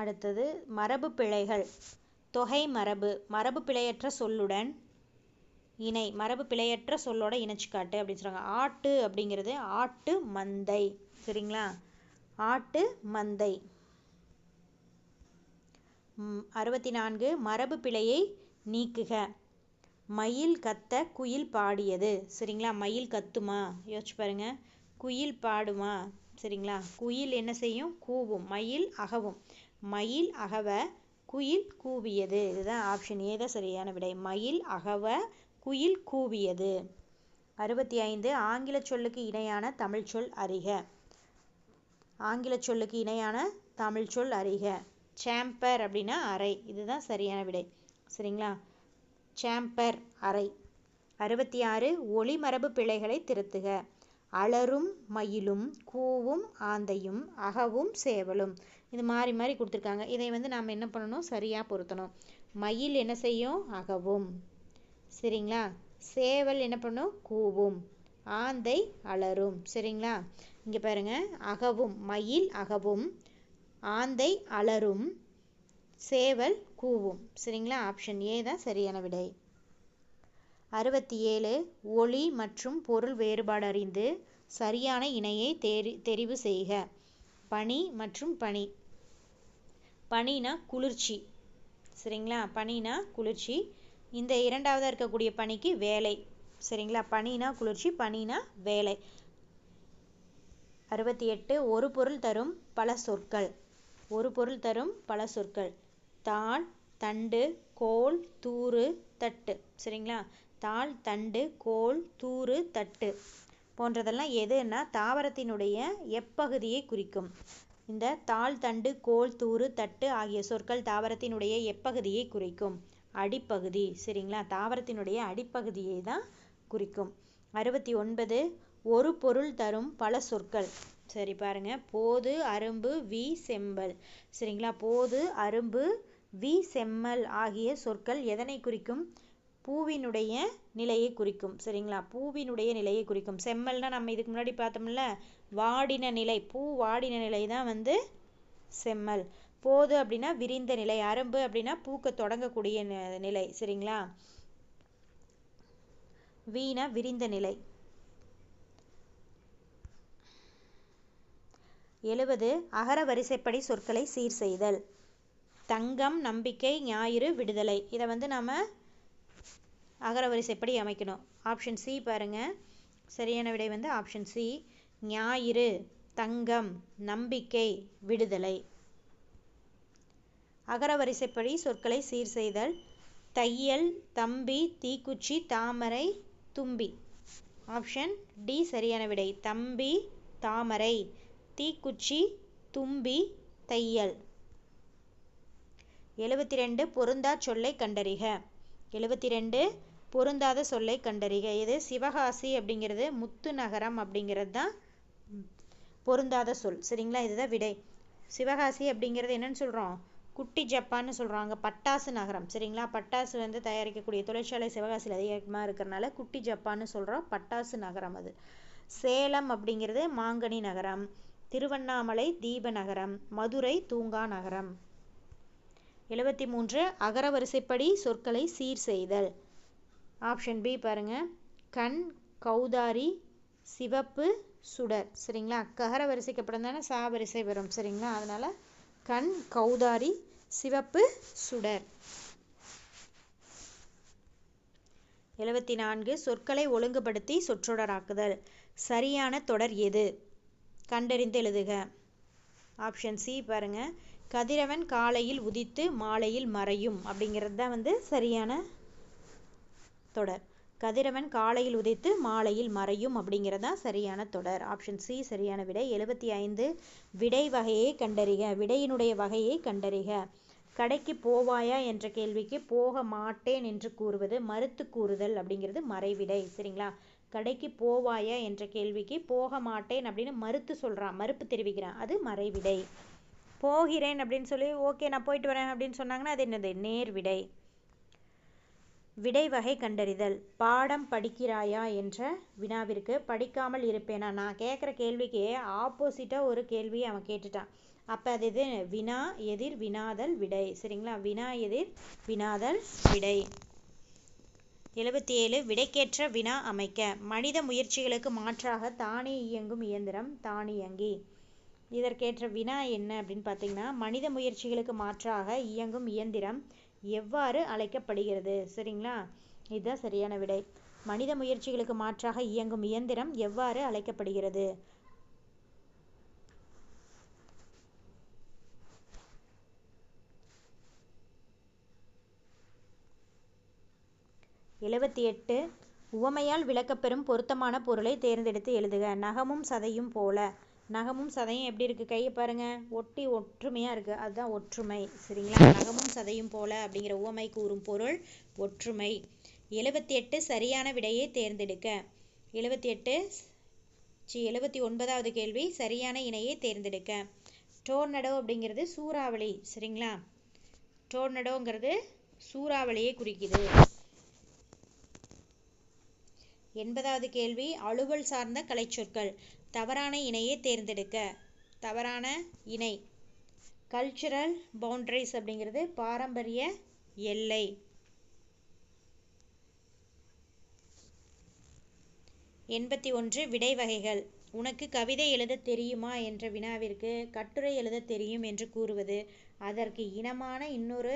அடுத்தது மரபு பிழைகள். தொகை மரபு. மரபு பிழையற்ற சொல்லுடன் இணை. மரபு பிழையற்ற சொல்லோட இணைச்சு காட்டு அப்படின்னு சொல்கிறாங்க. ஆட்டு அப்படிங்கிறது ஆட்டு மந்தை. சரிங்களா? ஆட்டு மந்தை. 64 மரபு பிழையை நீக்குக. மயில் கத்த குயில் பாடியது. சரிங்களா? மயில் கத்துமா? யோசிச்சு பாருங்க. குயில் பாடுமா? சரிங்களா? குயில் என்ன செய்யும்? கூவும். மயில் அகவும். மயில் அகவ குயில் கூவியது. இதுதான் ஆப்ஷன் ஏ தான் சரியான விடை. மயில் அகவ குயில் கூவியது. 65 ஆங்கில சொல்லுக்கு இணையான தமிழ் சொல் அறிக. ஆங்கில சொல்லுக்கு இணையான தமிழ் சொல் அறிக. சேம்பர் அப்படின்னா அறை, இதுதான் சரியான விடை. சரிங்களா, சேம்பர் அறை. 66 ஒளிமரபு பிழைகளை திருத்துக. அலரும் மயிலும் கூவும் ஆந்தையும் அகவும் சேவலும். இது மாறி மாறி கொடுத்துருக்காங்க. இதை நாம் என்ன பண்ணணும், சரியாக பொருத்தணும். மயில் என்ன செய்யும், அகவும். சரிங்களா, சேவல் என்ன பண்ணும், கூவும். ஆந்தை அலரும். சரிங்களா, இங்கே பாருங்க, அகவும், மயில் அகவும், ஆந்தை அலரும், சேவல் கூவும். சரிங்களா, ஆப்ஷன் ஏ தான் சரியான விடை. 67 ஒளி மற்றும் பொருள் வேறுபாடு அறிந்து சரியான இணையை தெரிவு செய்க. பனி மற்றும் பனி. பனினா குளிர்ச்சி. சரிங்களா, பனினா குளிர்ச்சி. இந்த இரண்டாவதாக இருக்கக்கூடிய பனிக்கு வேலை. சரிங்களா, பனினா குளிர்ச்சி, பனினா வேலை. 68 ஒரு பொருள் தரும் பல சொற்கள். ஒரு பொருள் தரும் பல சொற்கள். தாள், தண்டு, கோல், தூறு, தட்டு. சரிங்களா, தாள், தண்டு, கோல், தூறு, தட்டு போன்றதெல்லாம் எதுன்னா தாவரத்தினுடைய எப்பகுதியை குறிக்கும். இந்த தாள், தண்டு, கோல், தூறு, தட்டு ஆகிய சொற்கள் தாவரத்தினுடைய எப்பகுதியை குறிக்கும், அடிப்பகுதி. சரிங்களா, தாவரத்தினுடைய அடிப்பகுதியை தான் குறிக்கும். 69 ஒரு பொருள் தரும் பல சொற்கள். சரி பாருங்க, போது, அரும்பு, வி, செம்பல். சரிங்களா, போது, அரும்பு, வி, செம்மல் ஆகிய சொற்கள் எதனை குறிக்கும், பூவினுடைய நிலையை குறிக்கும். சரிங்களா, பூவினுடைய நிலையை குறிக்கும். செம்மல்னா நம்ம இதுக்கு முன்னாடி பார்த்தோம்ல, வாடின நிலை, பூ வாடின நிலை தான் செம்மல். போது அப்படின்னா விரிந்த நிலை. அரும்பு அப்படின்னா பூக்க தொடங்கக்கூடிய நிலை. சரிங்களா, வீணா விரிந்த நிலை. 70 அகர வரிசைப்படி சொற்களை சீர் செய்தல். தங்கம், நம்பிக்கை, ஞாயிறு, விடுதலை. இதை நம்ம அகர வரிசைப்படி அமைக்கணும். ஆப்ஷன் சி பாருங்க, சரியான விடை ஆப்ஷன் சி. ஞாயிறு, தங்கம், நம்பிக்கை, விடுதலை. அகர வரிசைப்படி சொற்களை சீர் செய்தல். தையல், தம்பி, தீக்குச்சி, தாமரை, தும்பி. ஆப்ஷன் டி சரியான விடை. தம்பி, தாமரை, தீக்குச்சி, தும்பி, தையல். 72 பொருந்தா சொல்லை கண்டறிக. 72 பொருந்தாத சொல்லை கண்டறிக. இது சிவகாசி அப்படிங்கிறது, முத்து நகரம் அப்படிங்கிறது தான் பொருந்தாத சொல். சரிங்களா, இதுதான் விடை. சிவகாசி அப்படிங்கிறது என்னன்னு சொல்கிறோம், குட்டி ஜப்பான்னு சொல்கிறோம். அங்கே பட்டாசு நகரம். சரிங்களா, பட்டாசு தயாரிக்கக்கூடிய தொழிற்சாலை சிவகாசியில் அதிகமாக இருக்கிறனால குட்டி ஜப்பான்னு சொல்கிறோம். பட்டாசு நகரம் அது. சேலம் அப்படிங்கிறது மாங்கனி நகரம். திருவண்ணாமலை தீப நகரம். மதுரை தூங்கா நகரம். 73 அகர வரிசைப்படி சொற்களை சீர் செய்தல். ஆப்ஷன் பி பாருங்க, கண், கௌதாரி, சிவப்பு, சுடர். சரிங்களா, ககர வரிசைக்கு அப்புறம் தானே சா வரிசை வரும். சரிங்களா, அதனால கண், கௌதாரி, சிவப்பு, சுடர். 74 சொற்களை ஒழுங்குபடுத்தி சொற்றொடராக்குதல். சரியான தொடர் எது, கண்டறிந்து எழுதுக. ஆப்ஷன் சி பாருங்க, கதிரவன் காலையில் உதித்து மாலையில் மறையும் அப்படிங்கிறது தான் சரியான தொடர். கதிரவன் காலையில் உதித்து மாலையில் மறையும் அப்படிங்கிறது தான் சரியான தொடர். ஆப்ஷன் சி சரியான விடை. 75 விடை வகையை கண்டறிக. விடையினுடைய வகையை கண்டறிக. கடைக்கு போவாயா என்ற கேள்விக்கு போக மாட்டேன் என்று கூறுவது மறுத்து கூறுதல் அப்படிங்கிறது மறைவிடை. சரிங்களா, கடைக்கு போவாயா என்ற கேள்விக்கு போக மாட்டேன் அப்படின்னு மறுத்து சொல்கிறான், மறுப்பு தெரிவிக்கிறான், அது மறைவிடை. போகிறேன் அப்படின்னு சொல்லி ஓகே நான் போயிட்டு வரேன் அப்படின்னு சொன்னாங்கன்னா அது என்னது, நேர்விடை. விடை வகை கண்டறிதல். பாடம் படிக்கிறாயா என்ற வினாவிற்கு படிக்காமல் இருப்பேனா, நான் கேட்குற கேள்விக்கு ஆப்போசிட்டாக ஒரு கேள்வியை அவன் கேட்டுட்டான். அப்போ அது இது வினா எதிர் வினாதல் விடை. சரிங்களா, வினா எதிர் வினாதல் விடை. 77 விடைக்கேற்ற வினா அமைக்க. மனித முயற்சிகளுக்கு மாற்றாக தானே இயங்கும் இயந்திரம் தானியங்கி. இதற்கேற்ற வினா என்ன அப்படின்னு பார்த்தீங்கன்னா, மனித முயற்சிகளுக்கு மாற்றாக இயங்கும் இயந்திரம் எவ்வாறு அழைக்கப்படுகிறது. சரிங்களா, இதுதான் சரியான விடை. மனித முயற்சிகளுக்கு மாற்றாக இயங்கும் இயந்திரம் எவ்வாறு அழைக்கப்படுகிறது. 78 உவமையால் விளக்கப்பெறும் பொருத்தமான பொருளை தேர்ந்தெடுத்து எழுதுக. நகமும் சதையும் போல. நகமும் சதையும் எப்படி இருக்குது, கையை பாருங்கள், ஒட்டி ஒற்றுமையாக இருக்குது, அதுதான் ஒற்றுமை. சரிங்களா? நகமும் சதையும் போல அப்படிங்கிற உவமை கூறும் பொருள் ஒற்றுமை. 78 சரியான விடையை தேர்ந்தெடுக்க. 79வது கேள்வி சரியான இணையை தேர்ந்தெடுக்க. டோர்னடோ அப்படிங்கிறது சூறாவளி. சரிங்களா? டோர்னடோங்கிறது சூறாவளியை குறிக்குது. 80வது கேள்வி அலுவல் சார்ந்த கலைச்சொற்கள். தவறான இணையை தேர்ந்தெடுக்க. தவறான இணை கல்ச்சுரல் பவுண்டரிஸ் அப்படிங்கிறது பாரம்பரிய எல்லை. 81 விடை வகைகள். உனக்கு கவிதை எழுத தெரியுமா என்ற வினாவிற்கு கட்டுரை எழுத தெரியும் என்று கூறுவது அதற்கு இனமான இன்னொரு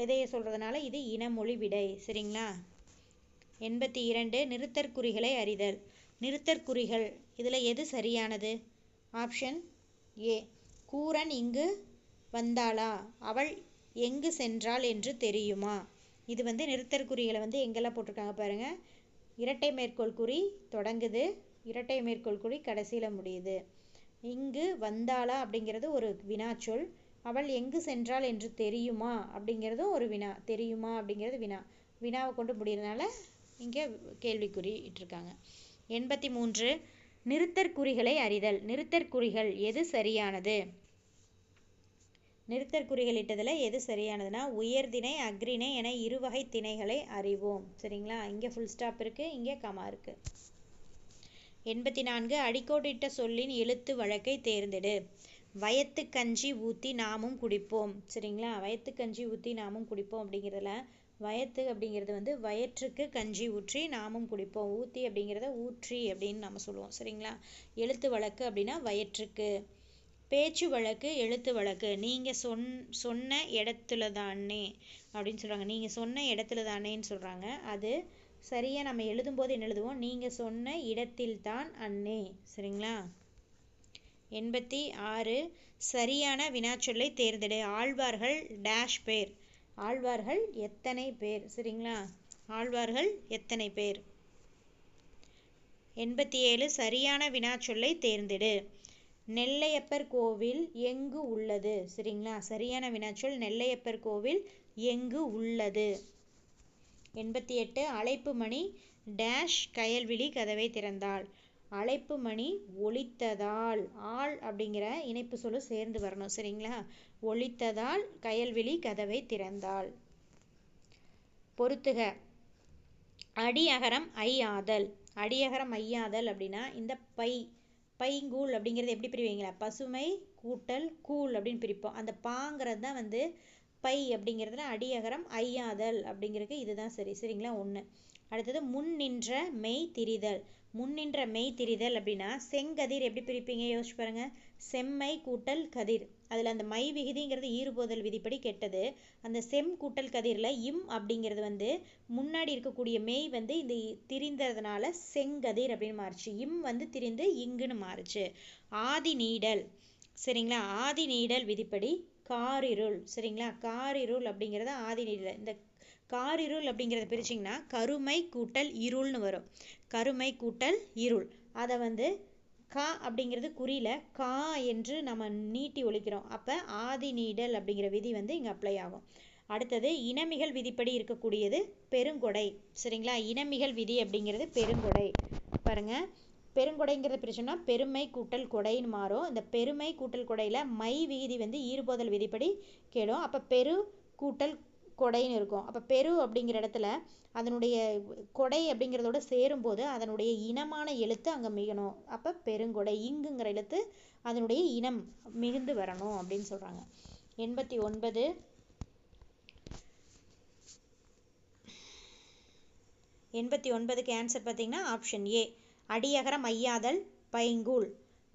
இதையை சொல்றதுனால இது இனமொழி விடை. சரிங்களா? 82 நிறுத்தற்குறிகளை அறிதல். நிறுத்தற்குறிகள் இதில் எது சரியானது? ஆப்ஷன் ஏ, கூரன் இங்கு வந்தாளா, அவள் எங்கு சென்றாள் என்று தெரியுமா. இது நிறுத்தற்குறிகளை எங்கெல்லாம் போட்டிருக்காங்க பாருங்க. இரட்டை மேற்கோள் குறி தொடங்குது, இரட்டை மேற்கோள் குறி கடைசியில் முடியுது. இங்கு வந்தாளா அப்படிங்கிறது ஒரு வினாச்சொல், அவள் எங்கு சென்றாள் என்று தெரியுமா அப்படிங்கிறதும் ஒரு வினா. தெரியுமா அப்படிங்கிறது வினா, வினாவை கொண்டு முடியறதுனால இங்கே கேள்விக்குறி இட்டிருக்காங்க. 83 நிறுத்தற்குறிகளை அறிதல். நிறுத்தற்குறிகள் எது சரியானது? நிறுத்தற்குறிகள் இட்டதில் எது சரியானதுன்னா உயர்திணை அக்ரிணை என இருவகை திணைகளை அறிவோம். சரிங்களா? இங்கே ஃபுல் ஸ்டாப் இருக்குது, இங்கே கமா இருக்குது. 84 அடிக்கோடிட்ட சொல்லின் எழுத்து வழக்கை தேர்ந்தெடு. வயத்து கஞ்சி ஊற்றி நாமும் குடிப்போம். சரிங்களா? வயத்து கஞ்சி ஊற்றி நாமும் குடிப்போம் அப்படிங்கிறதுல வயத்து அப்படிங்கிறது வயிற்றுக்கு கஞ்சி ஊற்றி நாமும் குடிப்போம். ஊற்றி அப்படிங்கிறத ஊற்றி அப்படின்னு நம்ம சொல்லுவோம். சரிங்களா? எழுத்து வழக்கு அப்படின்னா வயிற்றுக்கு. பேச்சு வழக்கு எழுத்து வழக்கு. நீங்கள் சொன்ன இடத்துல தானே அப்படின்னு சொல்கிறாங்க. நீங்கள் சொன்ன இடத்துல தானேன்னு சொல்கிறாங்க. அது சரியாக நம்ம எழுதும்போது என்ன எழுதுவோம்? நீங்கள் சொன்ன இடத்தில்தான் அண்ணே. சரிங்களா? 86 சரியான வினாச்சொல்லை தேர்ந்தெடு. ஆழ்வார்கள் டேஷ் பேர். ஆழ்வார்கள் எத்தனை பேர்? சரிங்களா? ஆழ்வார்கள் எத்தனை பேர்? 87 சரியான வினாச்சொல்லை தேர்ந்தெடு. நெல்லையப்பர் கோவில் எங்கு உள்ளது? சரிங்களா? சரியான வினாச்சொல் நெல்லையப்பர் கோவில் எங்கு உள்ளது. 88 அழைப்பு மணி டேஷ் கயல்விழி கதவை திறந்தாள். அழைப்பு மணி ஒலித்ததால், ஆள் அப்படிங்கிற இணைப்பு சொல்லு சேர்ந்து வரணும். சரிங்களா? ஒலித்ததால் கயல்விழி கதவை திறந்தாள். பொறுத்துக. அடியகரம் ஐ ஆதல். அடியகரம் ஐயாதல் அப்படின்னா இந்த பைங்கூழ் அப்படிங்கிறது எப்படி பிரிவீங்களா? பசுமை கூட்டல் கூழ் அப்படின்னு பிரிப்போம். அந்த பாங்கிறது தான் பை அப்படிங்கிறதுல அடியகரம் ஐயாதல் அப்படிங்கிறதுக்கு இதுதான் சரி. சரிங்களா? 1. அடுத்தது முன் நின்ற மெய் திரிதல். முன் நின்ற மெய் திரிதல் அப்படின்னா செங்கதிர் எப்படி பிரிப்பீங்க யோசிச்சு பாருங்க. செம்மை கூட்டல் கதிர். அதில் அந்த மை விகுதிங்கிறது ஈறுபோதல் விதிப்படி கெட்டது. அந்த செம் கூட்டல் கதிரில் இம் அப்படிங்கிறது முன்னாடி இருக்கக்கூடிய மெய் இந்த திரிந்ததுனால செங்கதிர் அப்படின்னு மாறுச்சு. இம் திரிந்து இங்குன்னு மாறுச்சு. ஆதி நீடல். சரிங்களா? ஆதி நீடல் விதிப்படி காரிருள். சரிங்களா? காரிருள் அப்படிங்கிறது ஆதி நீடல். இந்த காரிருள் அப்படிங்கிறத பிரிச்சிங்கன்னா கருமை கூட்டல் இருள்னு வரும். கருமை கூட்டல் இருள். அதை கா அப்படிங்கிறது குறியில கா என்று நம்ம நீட்டி ஒலிக்கிறோம். அப்போ ஆதி நீடல் அப்படிங்கிற விதி இங்கே அப்ளை ஆகும். அடுத்தது இனமிகள் விதிப்படி இருக்கக்கூடியது பெருங்கொடை. சரிங்களா? இனமிகள் விதி அப்படிங்கிறது பெருங்கொடை. பாருங்க, பெருங்கொடைங்கிறத பிரிச்சோம்னா பெருமை கூட்டல் கொடைன்னு மாறும். இந்த பெருமை கூட்டல் கொடையில் மை விகுதி ஈறுபோதல் விதிப்படி கேடும். அப்போ பெரு கூட்டல் கொடைன்னு இருக்கும். அப்போ பெரு அப்படிங்கிற இடத்துல அதனுடைய கொடை அப்படிங்கிறதோட சேரும்போது அதனுடைய இனமான எழுத்து அங்கே மிகணும். அப்போ பெருங்கொடை. இங்குங்கிற எழுத்து அதனுடைய இனம் மிகுந்து வரணும் அப்படின்னு சொல்கிறாங்க. 89 89க்கு ஆன்சர் பார்த்தீங்கன்னா ஆப்ஷன் ஏ, அடியகரம் ஐயாதல் பைங்கூழ்,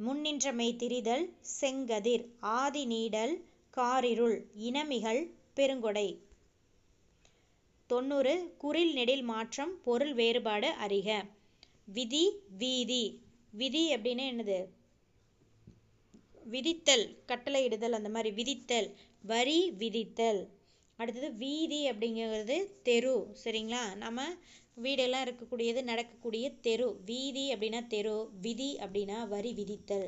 முன்னின்ற மெய் திரிதல் செங்கதிர், ஆதி நீடல் காரிருள், இனமிகள் பெருங்கொடை. 90 குறில் நெடில் மாற்றம் பொருள் வேறுபாடு அறிக. விதி வீதி. விதி அப்படின்னு என்னது? விதித்தல், கட்டளை இடுதல், அந்த மாதிரி விதித்தல். வரி விதித்தல். அடுத்தது வீதி அப்படிங்கிறது தெரு. சரிங்களா, நம்ம வீடெல்லாம் இருக்கக்கூடியது நடக்கக்கூடிய தெரு. வீதி அப்படின்னா தெரு, விதி அப்படின்னா வரி விதித்தல்.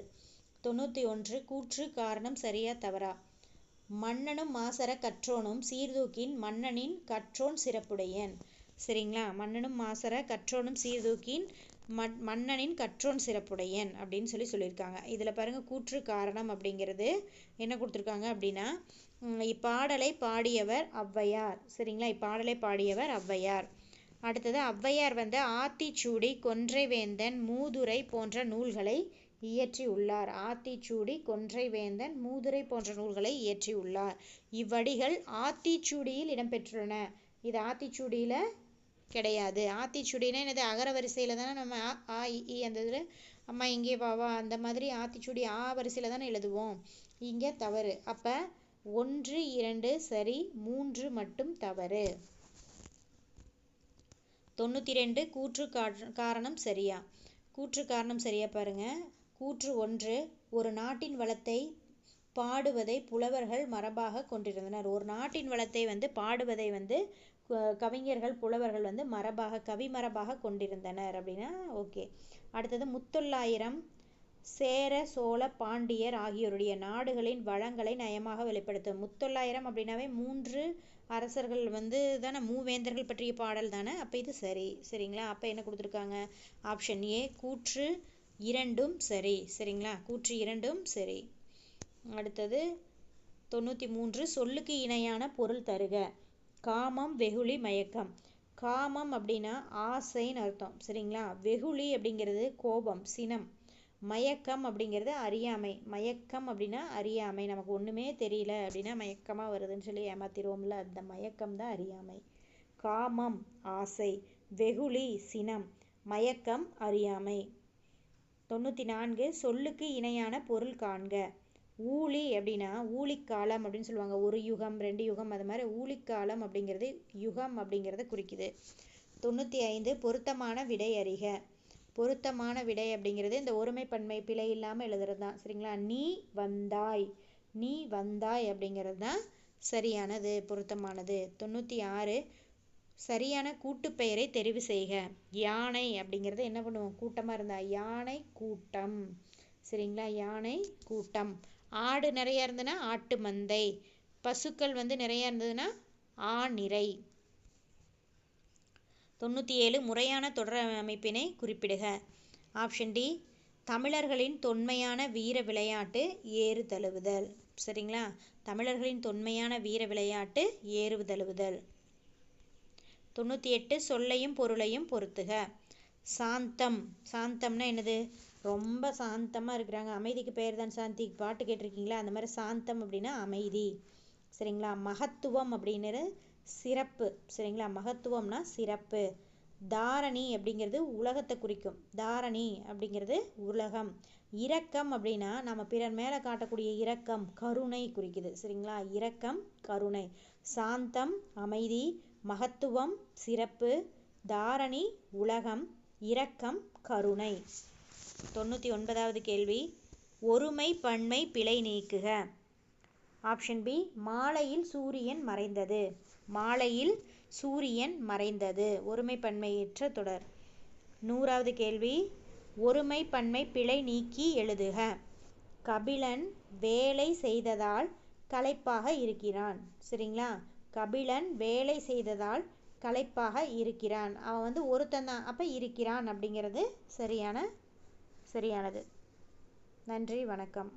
91 கூற்று காரணம் சரியா தவறா? மன்னனும் மாசற கற்றோனும் சீர்தூக்கின் மன்னனின் கற்றோன் சிறப்புடையன். சரிங்களா, மன்னனும் மாசற கற்றோனும் சீர்தூக்கின் மன்னனின் கற்றோன் சிறப்புடையன் அப்படின்னு சொல்லியிருக்காங்க. இதில் பாருங்கள், கூற்று காரணம் அப்படிங்கிறது என்ன கொடுத்துருக்காங்க அப்படின்னா, இப்பாடலை பாடியவர் ஔவையார். சரிங்களா, இப்பாடலை பாடியவர் ஔவையார். அடுத்தது, ஔவையார் ஆத்திச்சூடி, கொன்றைவேந்தன், மூதுரை போன்ற நூல்களை இயற்றியுள்ளார். ஆத்திச்சூடி, கொன்றைவேந்தன், மூதுரை போன்ற நூல்களை இயற்றியுள்ளார். இவ்வடிகள் ஆத்திச்சூடியில் இடம்பெற்றுள்ளன. இது ஆத்திச்சூடியில் கிடையாது. ஆத்திச்சூடினா என்னது? அகர வரிசையில் தானே நம்ம ஆ இ அந்த இதில் அம்மா இங்கே வா அந்த மாதிரி ஆத்திச்சூடி ஆ வரிசையில் தானே எழுதுவோம். இங்கே தவறு. அப்போ 1, 2 சரி, 3 மட்டும் தவறு. 92 கூற்று காரணம் சரியா? கூற்று காரணம் சரியா பாருங்க. கூற்று 1, ஒரு நாட்டின் வளத்தை பாடுவதை புலவர்கள் மரபாக கொண்டிருந்தனர். ஒரு நாட்டின் வளத்தை பாடுவதை கவிஞர்கள் புலவர்கள் கவி மரபாக கொண்டிருந்தனர் அப்படின்னா ஓகே. அடுத்தது, முத்தொள்ளாயிரம் சேர சோழ பாண்டியர் ஆகியோருடைய நாடுகளின் வளங்களை நயமாக வெளிப்படுத்தும். முத்தொள்ளாயிரம் அப்படின்னாவே 3 அரசர்கள் தானே, மூவேந்தர்கள் பற்றிய பாடல் தானே. அப்போ இது சரி. சரிங்களா, அப்போ என்ன கொடுத்துருக்காங்க? ஆப்ஷன் ஏ, கூற்று 2ம் சரி. சரிங்களா, கூற்று 2ம் சரி. அடுத்தது 93 சொல்லுக்கு இணையான பொருள் தருக. காமம், வெகுளி, மயக்கம். காமம் அப்படின்னா ஆசைன்னு அர்த்தம். சரிங்களா, வெகுளி அப்படிங்கிறது கோபம், சினம். மயக்கம் அப்படிங்கிறது அறியாமை. மயக்கம் அப்படின்னா அறியாமை. நமக்கு ஒன்றுமே தெரியல அப்படின்னா மயக்கமாக வருதுன்னு சொல்லி ஏமாத்திடுவோம்ல, அந்த மயக்கம் தான் அறியாமை. காமம் ஆசை, வெகுளி சினம், மயக்கம் அறியாமை. 94 சொல்லுக்கு இணையான பொருள் காண்க. ஊழி அப்படின்னா ஊழிக்காலம் அப்படின்னு சொல்லுவாங்க. ஒரு யுகம், 2 யுகம், அது மாதிரி ஊழிக்காலம் அப்படிங்கிறது யுகம் அப்படிங்கிறத குறிக்குது. 95 பொருத்தமான விடை அறிக. பொருத்தமான விடை அப்படிங்கிறது இந்த ஒருமைப்பன்மை பிழை இல்லாமல் எழுதுறது தான். சரிங்களா, நீ வந்தாய், நீ வந்தாய் அப்படிங்கிறது தான் சரியானது, பொருத்தமானது. 96 சரியான கூட்டுப்பெயரை தெரிவு செய்க. யானை அப்படிங்கிறது என்ன பண்ணுவோம்? கூட்டமாக இருந்தா யானை கூட்டம். சரிங்களா, யானை கூட்டம். ஆடு நிறைய இருந்ததுன்னா ஆட்டு மந்தை. பசுக்கள் நிறைய இருந்ததுன்னா ஆநிரை. 97 முறையான தொடர் அமைப்பினை குறிப்பிடுக. ஆப்ஷன் டி, தமிழர்களின் தொன்மையான வீர விளையாட்டு ஏறு தழுவுதல். சரிங்களா, தமிழர்களின் தொன்மையான வீர விளையாட்டு ஏறு தழுவுதல். 98 சொல்லையும் பொருளையும் பொருத்துக. சாந்தம். சாந்தம்னா என்னது? ரொம்ப சாந்தமாக இருக்கிறாங்க. அமைதிக்கு பெயர் தான் சாந்தி, பாட்டு கேட்டிருக்கீங்களா? அந்த மாதிரி சாந்தம் அப்படின்னா அமைதி. சரிங்களா, மகத்துவம் அப்படின்றது சிறப்பு. சரிங்களா, மகத்துவம்னா சிறப்பு. தாரணி அப்படிங்கிறது உலகத்தை குறிக்கும். தாரணி அப்படிங்கிறது உலகம். இரக்கம் அப்படின்னா நம்ம பிறர் மேலே காட்டக்கூடிய இரக்கம், கருணை குறிக்குது. சரிங்களா, இரக்கம் கருணை. சாந்தம் அமைதி, மகத்துவம் சிறப்பு, தாரணி உலகம், இரக்கம் கருணை. 99வது கேள்வி, ஒருமை பன்மை பிழை நீக்குக. ஆப்ஷன் பி, மாலையில் சூரியன் மறைந்தது. மாலையில் சூரியன் மறைந்தது ஒருமை பன்மையற்ற தொடர். 100வது கேள்வி, ஒருமை பன்மை பிழை நீக்கி எழுதுக. கபிலன் வேலை செய்ததால் களைப்பாக இருக்கிறான். சரிங்களா, கபிலன் வேலை செய்ததால் களைப்பாக இருக்கிறான். அவன் ஒருத்தன் தான், அப்போ இருக்கிறான் அப்படிங்கிறது சரியானது. நன்றி, வணக்கம்.